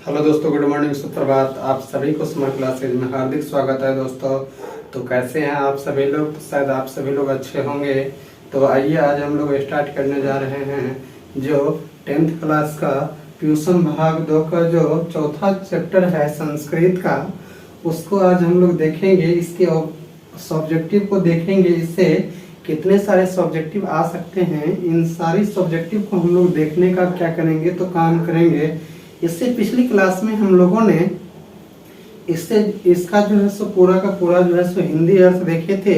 Hello दोस्तों, good morning, सुप्रभात। आप सभी को स्मार्ट क्लासेज में हार्दिक स्वागत है दोस्तों। तो कैसे हैं आप सभी लोग? शायद आप सभी लोग अच्छे होंगे। तो आइए आज हम लोग स्टार्ट करने जा रहे हैं जो 10th क्लास का ट्यूशन भाग 2 का जो चौथा चैप्टर है संस्कृत का, उसको आज हम लोग देखेंगे। इसके सब्जेक्टिव को देखेंगे, इससे कितने सारे सब्जेक्टिव आ सकते हैं। इन सारी सब्जेक्टिव को हम लोग देखने का क्या करेंगे, तो काम करेंगे। इससे पिछली क्लास में हम लोगों ने इसका जो है सो पूरा का पूरा जो है सो हिंदी अर्थ देखे थे,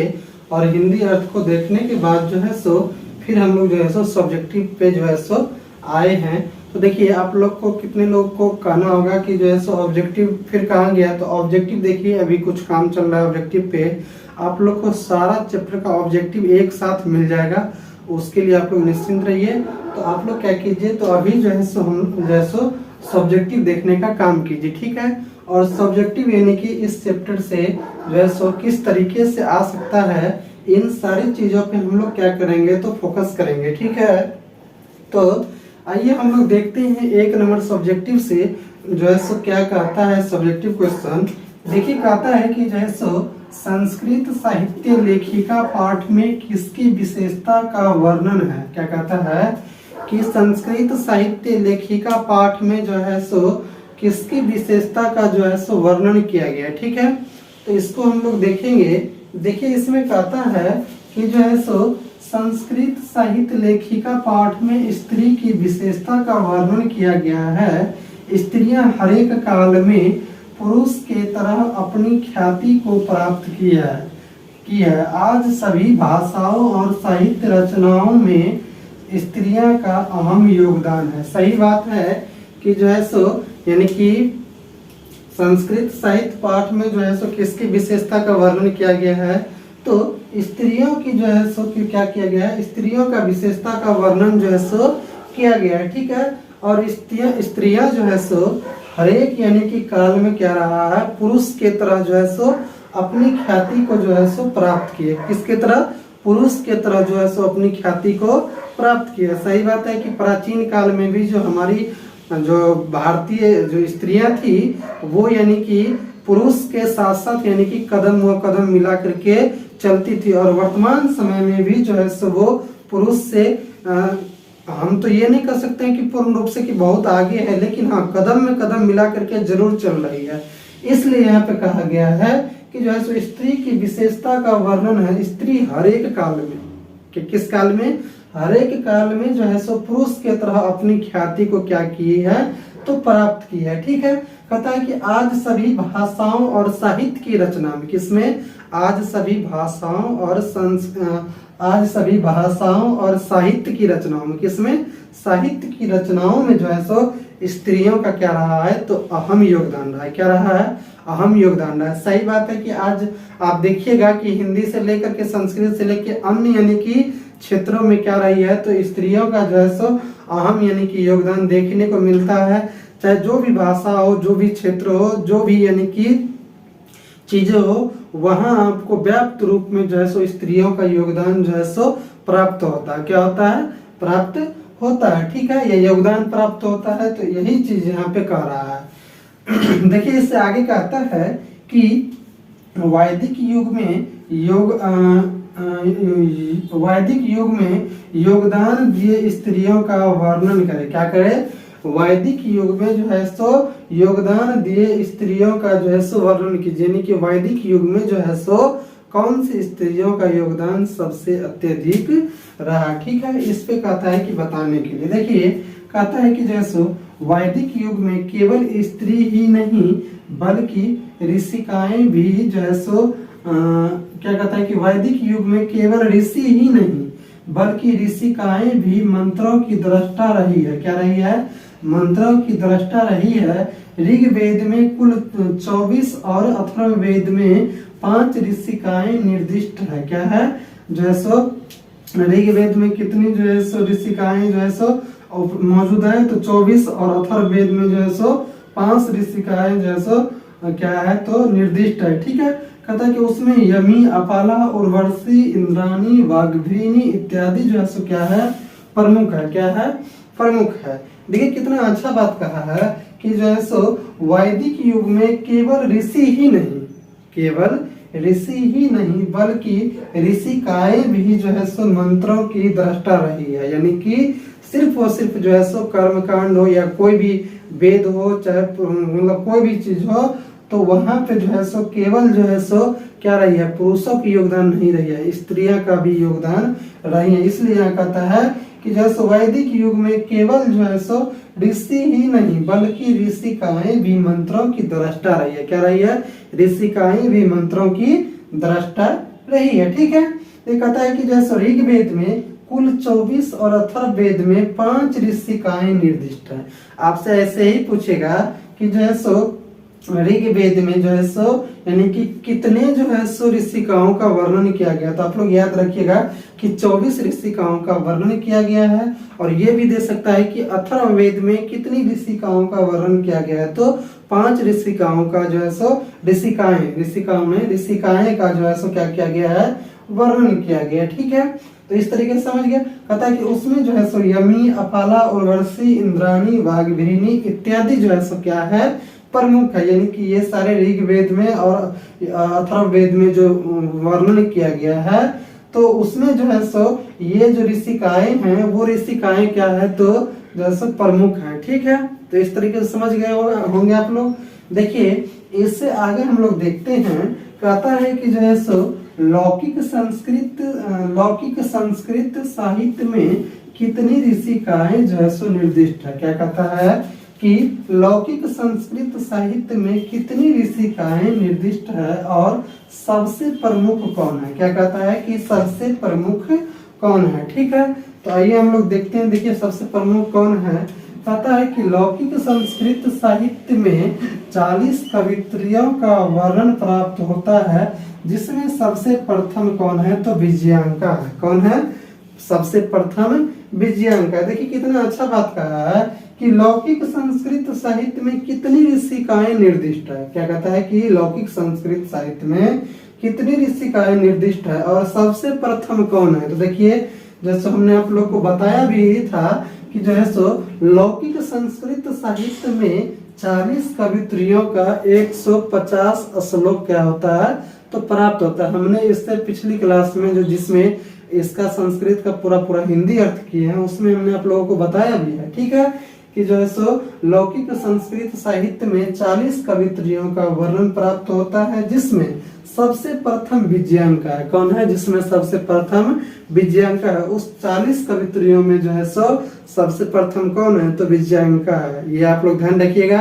और हिंदी अर्थ को देखने के बाद जो है सो फिर हम लोग जो है सो सब्जेक्टिव पे जो है सो आए हैं। तो देखिए, आप लोग को कितने लोग को कहना होगा कि जो है सो ऑब्जेक्टिव फिर कहाँ गया। तो ऑब्जेक्टिव देखिए, अभी कुछ काम चल रहा है ऑब्जेक्टिव पे। आप लोग को सारा चैप्टर का ऑब्जेक्टिव एक साथ मिल जाएगा, उसके लिए आप लोग निश्चिंत रहिए। तो आप लोग क्या कीजिए, तो अभी जो है सो हम जो है सो सब्जेक्टिव देखने का काम कीजिए, ठीक है। और सब्जेक्टिव यानी कि इस चैप्टर से जो है सो किस तरीके से आ सकता है, इन सारी चीजों पे हम लोग क्या करेंगे, तो फोकस करेंगे, ठीक है। तो आइए हम लोग देखते हैं 1 नंबर सब्जेक्टिव से जो है सो क्या कहता है सब्जेक्टिव क्वेश्चन। देखिए, कहता है कि जो है सो संस्कृत साहित्य लेखिका पाठ में किसकी विशेषता का वर्णन है। क्या कहता है कि संस्कृत साहित्य लेखिका पाठ में जो है सो किसकी विशेषता का जो है सो वर्णन किया गया, ठीक है। तो इसको हम लोग देखेंगे। देखिए, इसमें कहता है कि जो है सो संस्कृत साहित्य लेखिका पाठ में स्त्री की विशेषता का वर्णन किया गया है। स्त्रियां हर एक काल में पुरुष के तरह अपनी ख्याति को प्राप्त की है। आज सभी भाषाओं और साहित्य रचनाओं में स्त्रियां का अहम योगदान है। सही बात है कि जो है सो यानी कि संस्कृत साहित्य पाठ में जो है सो किसकी विशेषता का वर्णन किया गया है, तो स्त्रियों की जो है सो क्या किया गया है, स्त्रियों का विशेषता का वर्णन जो है सो किया गया है, ठीक है। और स्त्रियां जो है सो हरेक यानी कि काल में क्या रहा है, पुरुष के तरह जो है सो अपनी ख्याति को जो है सो प्राप्त किए। किसके तरह? पुरुष के तरह जो है सो अपनी ख्याति को प्राप्त किया। सही बात है कि प्राचीन काल में भी जो हमारी जो भारतीय जो स्त्रियां थी, वो यानी कि पुरुष के साथ साथ यानी कि कदम व कदम मिला करके चलती थी। और वर्तमान समय में भी जो है सो वो पुरुष से हम तो ये नहीं कह सकते हैं कि पूर्ण रूप से कि बहुत आगे है, लेकिन हाँ, कदम में कदम मिला करके जरूर चल रही है। इसलिए यहाँ पे कहा गया है कि जो है सो स्त्री की विशेषता का वर्णन है। स्त्री हर एक काल में, कि किस काल में? हर एक काल में जो है सो पुरुष के तरह अपनी ख्याति को क्या की है, तो प्राप्त की है, ठीक है। कहता है कि आज सभी भाषाओं और साहित्य की रचना में, किसमें? आज सभी भाषाओं और साहित्य की रचनाओं में, किसमें? साहित्य की रचनाओं में जो है सो स्त्रियों का क्या रहा है, तो अहम योगदान रहा है। क्या रहा है? अहम योगदान रहा है। सही बात है कि आज आप देखिएगा कि हिंदी से लेकर के संस्कृत से लेकर अन्य यानी कि क्षेत्रों में क्या रही है, तो स्त्रियों का जो है सो अहम यानी कि योगदान देखने को मिलता है। चाहे जो भी भाषा हो, जो भी क्षेत्र हो, जो भी यानी कि चीजें हो, वहां आपको व्याप्त रूप में जो है सो स्त्रियों का योगदान जो है सो प्राप्त होता है। क्या होता है? प्राप्त होता है, ठीक है। यह योगदान प्राप्त होता है, तो यही चीज यहाँ पे कह रहा है। देखिए, इससे आगे कहता है कि वैदिक युग में योगदान दिए स्त्रियों का वर्णन करे। क्या करे? वैदिक युग में जो है सो योगदान दिए स्त्रियों का जो है सो वर्णन कीजिए। यानी कि वैदिक युग में जो है सो कौन सी स्त्रियों का योगदान सबसे अत्यधिक रहा, ठीक है। इस पे कहता है कि बताने के लिए। देखिए, कहता है कि जो है सो वैदिक युग में केवल स्त्री ही नहीं बल्कि ऋषिकाएं भी जो है सो क्या कहता है कि वैदिक युग में केवल ऋषि ही नहीं बल्कि ऋषिकाएं भी मंत्रों की दृष्टा रही है। क्या रही है? मंत्रों की दृष्टा रही है। ऋग्वेद में कुल 24 और अथर्ववेद में 5 ऋषिकाएं निर्दिष्ट है। क्या है? जो है सो ऋग्वेद में कितनी जो है सो ऋषिकाएं जो है सो मौजूद है, तो 24, और अथर्ववेद में जो है सो 5 ऋषिकाएं जो है सो क्या है, तो निर्दिष्ट है, ठीक है। कहता है कि उसमें यमी, अपाला, उर्वशी, इंद्राणी, वाग्भीनी इत्यादि जो है सो क्या है, प्रमुख है। क्या है? प्रमुख है। देखिए, कितना अच्छा बात कहा है कि कि जो है सो वैदिक युग में केवल ऋषि ही नहीं, केवल ऋषि ही नहीं बल्कि ऋषिकाएं भी जो है सो मंत्रों की दृष्टा रही है। यानी कि सिर्फ और सिर्फ जो है सो कर्मकांड हो या कोई भी वेद हो, चाहे मतलब कोई भी चीज हो, तो वहां पे जो है सो केवल जो है सो क्या रही है, पुरुषों की योगदान नहीं रही है, स्त्रियां का भी योगदान रही है। इसलिए यहाँ कहता है कि जो है सो वैदिक युग में केवल जो है सो ऋषि ही नहीं बल्कि ऋषिकाएं भी मंत्रों की दृष्टा रही है। क्या रही है, ऋषिकाएं भी मंत्रों की दृष्टा रही है। ठीक है, ये कहता है कि जैसे ऋग्वेद में कुल 24 और अथर्ववेद में 5 ऋषिकाएं निर्दिष्ट है। आपसे ऐसे ही पूछेगा कि जो है सो ऋग्वेद में जो है सो यानी कि कितने जो है सो ऋषिकाओं का वर्णन किया गया, तो आप लोग याद रखिएगा कि 24 ऋषिकाओं का वर्णन किया गया है। और ये भी दे सकता है कि अथर्ववेद में कितनी ऋषिकाओं का वर्णन किया गया है, तो 5 ऋषिकाओं का जो है सो ऋषिकाएं का जो है सो क्या किया गया है, वर्णन किया गया। ठीक है, तो इस तरीके से समझ गया। कहता है कि उसमें जो है सो यमी, अपाला, उर्वशी, इंद्राणी, वाग्भीरिनी इत्यादि जो है सो क्या है, प्रमुख है। यानी कि ये सारे ऋग्वेद में और अथर्ववेद में जो वर्णन किया गया है, तो उसमें जो है सो ये जो ऋषिकाएं हैं वो ऋषिकाएं क्या है, तो जो है सो प्रमुख है। ठीक है, तो इस तरीके से समझ गए होंगे आप लोग। देखिए इससे आगे हम लोग देखते हैं, कहता है कि जो है सो लौकिक संस्कृत साहित्य में कितनी ऋषिकाएं जो है सो निर्दिष्ट है। क्या कहता है कि लौकिक संस्कृत साहित्य में कितनी ऋषिकाएं निर्दिष्ट है और सबसे प्रमुख कौन है। क्या कहता है कि सबसे प्रमुख कौन है। ठीक है, तो आइए हम लोग देखते हैं। देखिए सबसे प्रमुख कौन है, कहता है कि लौकिक संस्कृत साहित्य में 40 कवित्रियों का वर्णन प्राप्त होता है, जिसमें सबसे प्रथम कौन है, तो विजयांका है। कौन है, सबसे प्रथम विजयांका। देखिए कितना अच्छा बात कहा है कि लौकिक संस्कृत साहित्य में कितनी ऋषिकाएं निर्दिष्ट है। क्या कहता है कि लौकिक संस्कृत साहित्य में कितनी ऋषिकाएं निर्दिष्ट है और सबसे प्रथम कौन है। तो देखिए जैसे हमने आप लोग को बताया भी था कि जो है सो लौकिक संस्कृत साहित्य में 40 कवित्रियों का 150 श्लोक क्या होता है, तो प्राप्त होता है। हमने इससे पिछली क्लास में जो जिसमें इसका संस्कृत का पूरा हिंदी अर्थ किए हैं, उसमें हमने आप लोगों को बताया भी है। ठीक है, कि जो है सो लौकिक संस्कृत साहित्य में 40 कवित्रियों का वर्णन प्राप्त होता है, जिसमें सबसे प्रथम विजयांका है। कौन है, जिसमें सबसे प्रथम विजयांका है। उस 40 कवित्रियों में जो है सो सबसे प्रथम कौन है, तो विजयांका है। ये आप लोग ध्यान रखिएगा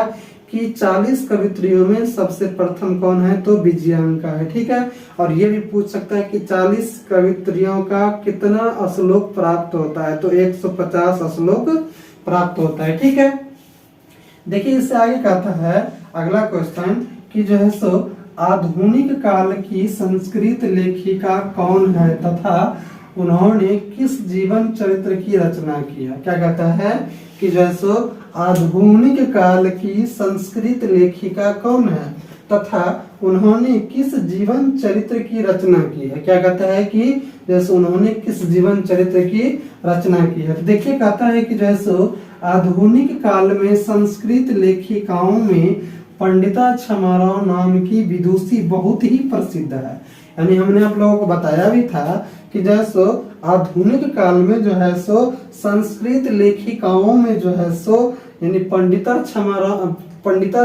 कि 40 कवित्रियों में सबसे प्रथम कौन है, तो विजयांका है। ठीक है, और ये भी पूछ सकता है कि 40 कवित्रियों का कितना श्लोक प्राप्त होता है, तो 150 श्लोक प्राप्त होता है। ठीक है, देखिए इससे आगे कहता है अगला क्वेश्चन कि जो है सो आधुनिक काल की संस्कृत लेखिका कौन है तथा उन्होंने किस जीवन चरित्र की रचना किया। क्या कहता है कि जो है सो आधुनिक काल की संस्कृत लेखिका कौन है तथा उन्होंने किस जीवन चरित्र की रचना की है। क्या कहता है कि जैसे उन्होंने किस जीवन चरित्र की रचना की है। तो देखिए कहता है कि जैसे आधुनिक काल में संस्कृत लेखिकाओं में पंडिता छमाराव नाम की विदुषी बहुत ही प्रसिद्ध है। यानी हमने आप लोगों को बताया भी था कि जैसो आधुनिक काल में जो है सो संस्कृत लेखिकाओं में जो है सो यानी पंडिता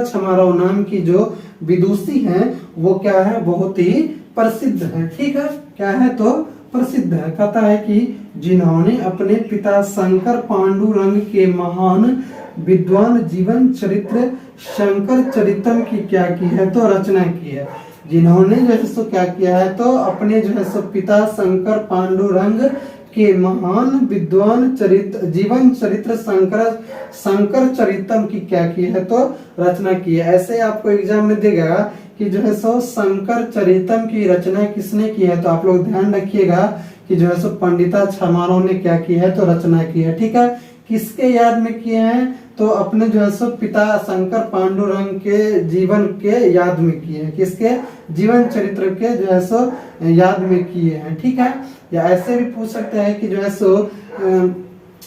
छमाराव नाम की जो विदुषी हैं वो क्या है, बहुत ही प्रसिद्ध है। ठीक है, क्या है, तो प्रसिद्ध है। कहता है कि जिन्होंने अपने पिता शंकर पांडुरंग के महान विद्वान जीवन चरित्र शंकर चरितम की क्या की है, तो रचना की है। जिन्होंने जो है सो क्या किया है, तो अपने जो है सो पिता शंकर पांडुरंग के महान विद्वान जीवन चरित्र शंकर चरितम की क्या की है, तो रचना की है। ऐसे आपको एग्जाम में देगा कि जो है सो शंकर चरितम की रचना किसने की है, तो आप लोग ध्यान रखिएगा कि जो है सो पंडिता छमारों ने क्या की है, तो रचना की है। ठीक है, किसके याद में किए हैं, तो अपने जो है सो पिता शंकर पांडुरंग के जीवन के याद में किए हैं। किसके जीवन चरित्र के जो है सो याद में किए हैं। ठीक है, या ऐसे भी पूछ सकते हैं कि जो है सो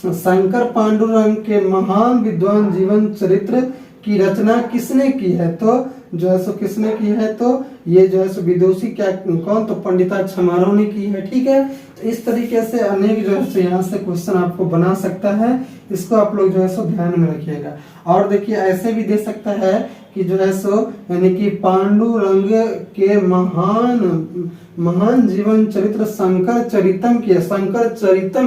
शंकर पांडुरंग के महान विद्वान जीवन चरित्र की रचना किसने की है, तो जो है सो किसने की है, तो ये जो है सो विदुषी क्या कौन, तो पंडिता छमारों ने की है। ठीक है, तो इस तरीके से अनेक जो है सो यहाँ से क्वेश्चन आपको बना सकता है, इसको आप लोग जो है सो ध्यान में रखिएगा। और देखिए ऐसे भी दे सकता है कि जो है सो यानी कि पांडुरंग के महान जीवन चरित्र शंकर चरितम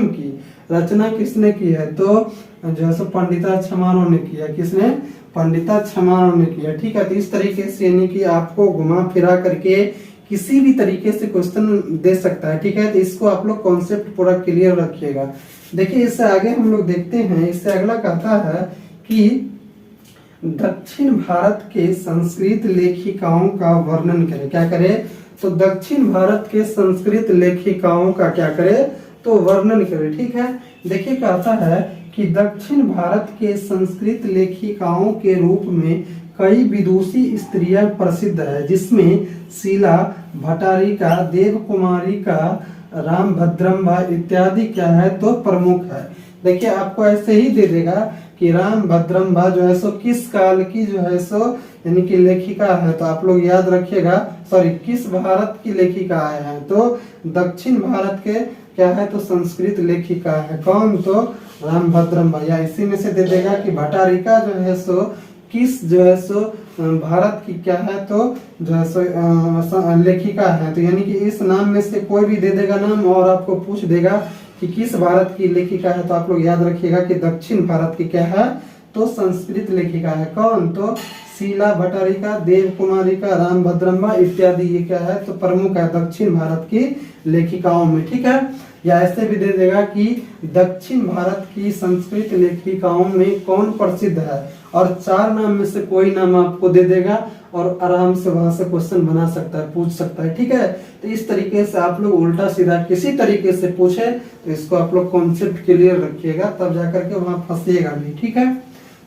की रचना किसने की है, तो जो है सो पंडिता छमारों ने किया। किसने, पंडिता छमारों ने किया। ठीक है, तो इस तरीके से यानी कि आपको घुमा फिरा करके किसी भी तरीके से क्वेश्चन दे सकता है। ठीक है, तो इसको आप लोग कॉन्सेप्ट पूरा क्लियर रखिएगा। देखिए इससे आगे हम लोग देखते हैं, इससे अगला कहता है कि दक्षिण भारत के संस्कृत लेखिकाओं का वर्णन करें। क्या करे, तो दक्षिण भारत के संस्कृत लेखिकाओं का क्या करे, तो वर्णन करे। ठीक है, देखिए कहता है कि दक्षिण भारत के संस्कृत लेखिकाओं के रूप में कई विदुषी स्त्रियां प्रसिद्ध है, जिसमें शीला भट्टारिका, देवकुमारिका, रामभद्रम्बा इत्यादि क्या है, तो प्रमुख है। देखिए आपको ऐसे ही दे देगा कि रामभद्रम्बा जो है सो किस काल की जो है सो यानी कि लेखिका है, तो आप लोग याद रखिएगा, सॉरी किस भारत की लेखिका है, तो दक्षिण भारत के क्या है, तो संस्कृत लेखिका है। कौन, तो रामभद्रम्बा, या इसी में से दे देगा कि भट्टारिका जो है सो किस जो है सो भारत की क्या है, तो जो है सो लेखिका है। तो यानी कि इस नाम में से कोई भी दे देगा नाम और आपको पूछ देगा कि किस भारत की लेखिका है, तो आप लोग याद रखिएगा कि दक्षिण भारत की क्या है, तो संस्कृत लेखिका है। कौन, तो शीला भट्टारिका, देवकुमारिका, रामभद्रम्बा इत्यादि ये क्या है, तो प्रमुख है दक्षिण भारत की लेखिकाओं में। ठीक है, या ऐसे भी दे देगा कि दक्षिण भारत की संस्कृत लेखिकाओं में कौन प्रसिद्ध है, और चार नाम में से कोई नाम आपको दे देगा और आराम से वहां से क्वेश्चन बना सकता है, पूछ सकता है। ठीक है, तो इस तरीके से आप लोग उल्टा सीधा किसी तरीके से पूछे तो इसको आप लोग कॉन्सेप्ट क्लियर रखिएगा, तब जाकर के वहां फंसिएगा भी। ठीक है,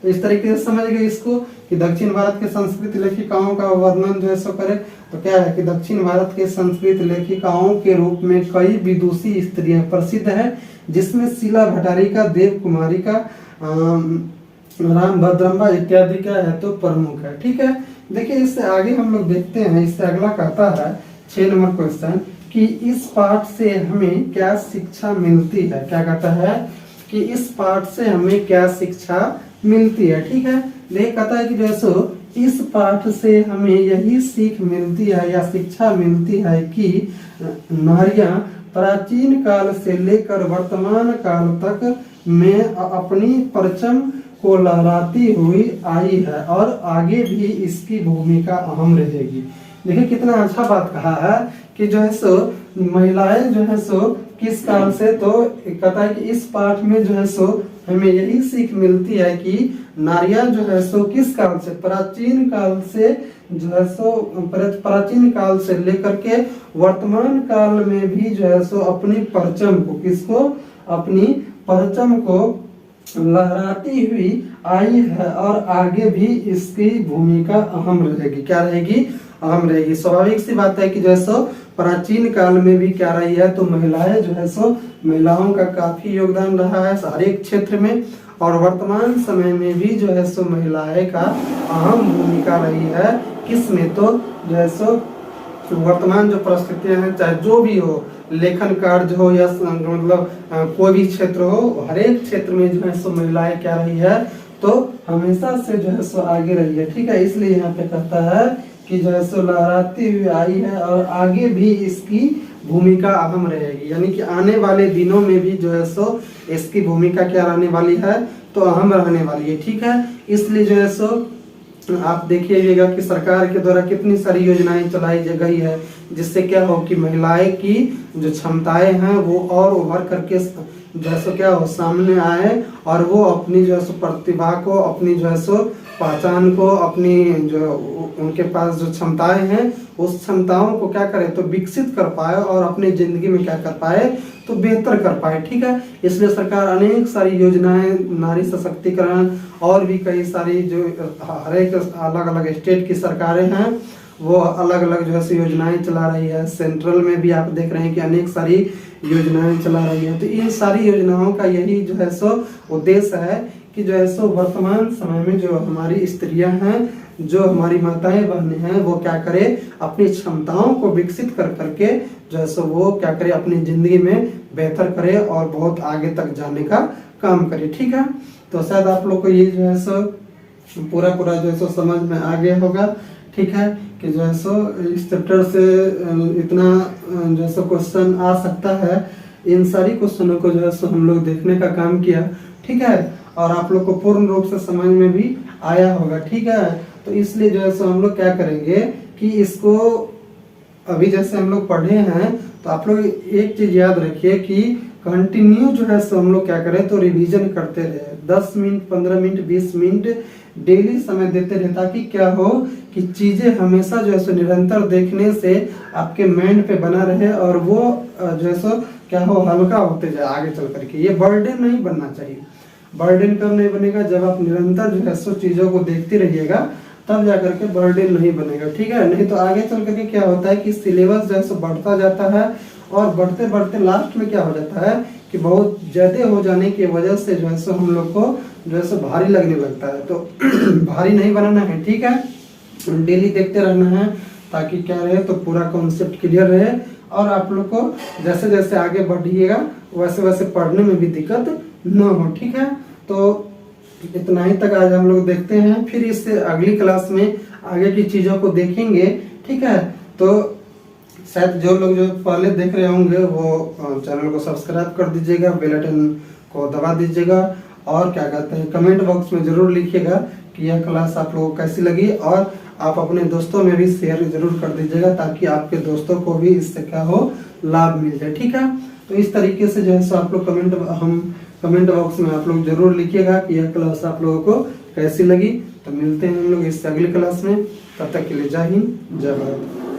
तो इस तरीके से समझ गए इसको कि दक्षिण भारत के संस्कृत लेखिकाओं का वर्णन जो है सो करे, तो क्या है कि दक्षिण भारत के संस्कृत लेखिकाओं के रूप में कई विदुषी स्त्रियां प्रसिद्ध है, जिसमें शीला भट्टारिका, देवकुमारिका, रामभद्रम्बा इत्यादि क्या है, तो प्रमुख है। ठीक है, देखिए इससे आगे हम लोग देखते हैं, इससे अगला कहता है 6 नंबर क्वेश्चन कि इस पाठ से हमें क्या शिक्षा मिलती है। क्या कहता है कि इस पाठ से हमें क्या शिक्षा मिलती है। ठीक है, देख कहता है कि जैसो इस पाठ से हमें यही सीख मिलती है या शिक्षा मिलती है कि नारियां प्राचीन काल से लेकर वर्तमान काल तक में अपनी परचम को लहराती हुई आई है और आगे भी इसकी भूमिका अहम रहेगी। देखिए कितना अच्छा बात कहा है कि जो है सो महिलाएं जो है सो किस काल से, तो कहता है कि इस पाठ में जो है सो हमें यही सीख मिलती है कि नारियां जो है सो किस काल से, प्राचीन काल से जो है सो प्राचीन काल से लेकर के वर्तमान काल में भी जो है सो अपनी परचम को, किसको, अपनी परचम को लहराती हुई आई है और आगे भी इसकी भूमिका अहम रहेगी। क्या रहेगी, अहम रहेगी। स्वाभाविक सी बात है कि जो है सो प्राचीन काल में भी क्या रही है, तो महिलाएं जो है सो महिलाओं का काफी योगदान रहा है हर एक क्षेत्र में, और वर्तमान समय में भी जो है सो महिलाएं का अहम भूमिका रही है। किसमें, तो जो है सो वर्तमान जो परिस्थितियां हैं, चाहे जो भी हो, लेखन कार्य हो या मतलब कोई भी क्षेत्र हो, हर एक क्षेत्र में जो है सो महिलाएं क्या रही है, तो हमेशा से जो है सो आगे रही है। ठीक है, इसलिए यहाँ पे कहता है कि जो है सो लहराती हुई आई है और आगे भी इसकी भूमिका अहम रहेगी, यानी कि आने वाले दिनों में भी जो है सो इसकी भूमिका क्या रहने वाली है, तो अहम रहने वाली है। ठीक है, इसलिए जो है सो आप देखिएगा कि सरकार के द्वारा कितनी सारी योजनाएं चलाई गई है, जिससे क्या हो कि महिलाएं की जो क्षमताएं हैं वो और उभर करके जैसे क्या हो सामने आए और वो अपनी जो है सो प्रतिभा को, अपनी जो है सो पहचान को, अपनी जो उनके पास जो क्षमताएं हैं उस क्षमताओं को क्या करे, तो विकसित कर पाए और अपनी जिंदगी में क्या कर पाए, तो बेहतर कर पाए। ठीक है, इसलिए सरकार अनेक सारी योजनाएं, नारी सशक्तिकरण और भी कई सारी जो हर एक अलग अलग स्टेट की सरकारें हैं वो अलग अलग जो है योजनाएं चला रही है। सेंट्रल में भी आप देख रहे हैं कि अनेक सारी योजनाएं चला रही है। तो इन सारी योजनाओं का यही जो है सो उद्देश्य है कि जो है सो वर्तमान समय में जो हमारी स्त्रियां हैं, जो हमारी माताएं बहनें हैं, वो क्या करे, अपनी क्षमताओं को विकसित कर करके जो है सो वो क्या करे, अपनी जिंदगी में बेहतर करे और बहुत आगे तक जाने का काम करे। ठीक है, तो शायद आप लोग को ये जो है सो पूरा जो है सो समझ में आ गया होगा। ठीक है, कि जो है सो इस चैप्टर से इतना जो है सो क्वेश्चन आ सकता है, इन सारी क्वेश्चनों को जो है सो हम लोग देखने का काम किया। ठीक है, और आप लोग को पूर्ण रूप से समझ में भी आया होगा। ठीक है, तो इसलिए जो है सो हम लोग क्या करेंगे कि इसको अभी जैसे हम लोग पढ़े हैं, तो आप लोग एक चीज याद रखिए कि कंटिन्यू जो है सो हम लोग क्या करें, तो रिवीजन करते रहे। 10 मिनट, 15 मिनट, 20 मिनट डेली समय देते रहे, ताकि क्या हो कि चीजें हमेशा जो है सो निरंतर देखने से आपके माइंड पे बना रहे और वो जो है सो क्या हो, हल्का होते जाए आगे चल करके। ये बर्डन नहीं बनना चाहिए। बर्डन कब नहीं बनेगा, जब आप निरंतर जो है सो चीजों को देखते रहिएगा, तब जाकर के बर्डन नहीं बनेगा। ठीक है, नहीं तो आगे चल करके क्या होता है कि सिलेबस जो है सो बढ़ता जाता है और बढ़ते बढ़ते लास्ट में क्या हो जाता है कि बहुत ज्यादा हो जाने की वजह से जो है सो हम लोग को जो है सो भारी लगने लगता है। तो भारी नहीं बनाना है। ठीक है, डेली देखते रहना है, ताकि क्या रहे, तो पूरा कॉन्सेप्ट क्लियर रहे और आप लोग को जैसे जैसे आगे बढ़िएगा वैसे वैसे पढ़ने में भी दिक्कत न हो। ठीक है, तो इतना ही तक आज हम लोग देखते हैं, फिर इससे अगली क्लास में आगे की चीजों को देखेंगे। ठीक है, तो शायद जो लोग जो पहले देख रहे होंगे वो चैनल को सब्सक्राइब कर दीजिएगा, बेल आइकन को दबा दीजिएगा और क्या कहते हैं कमेंट बॉक्स में जरूर लिखिएगा कि यह क्लास आप लोगों को कैसी लगी, और आप अपने दोस्तों में भी शेयर जरूर कर दीजिएगा, ताकि आपके दोस्तों को भी इससे क्या हो, लाभ मिल जाए। ठीक है, तो इस तरीके से जो है सो आप लोग कमेंट बॉक्स में आप लोग जरूर लिखिएगा कि यह क्लास आप लोगों को कैसी लगी। तो मिलते हैं हम लोग इससे अगली क्लास में, तब तक के लिए जय हिंद, जय भारत।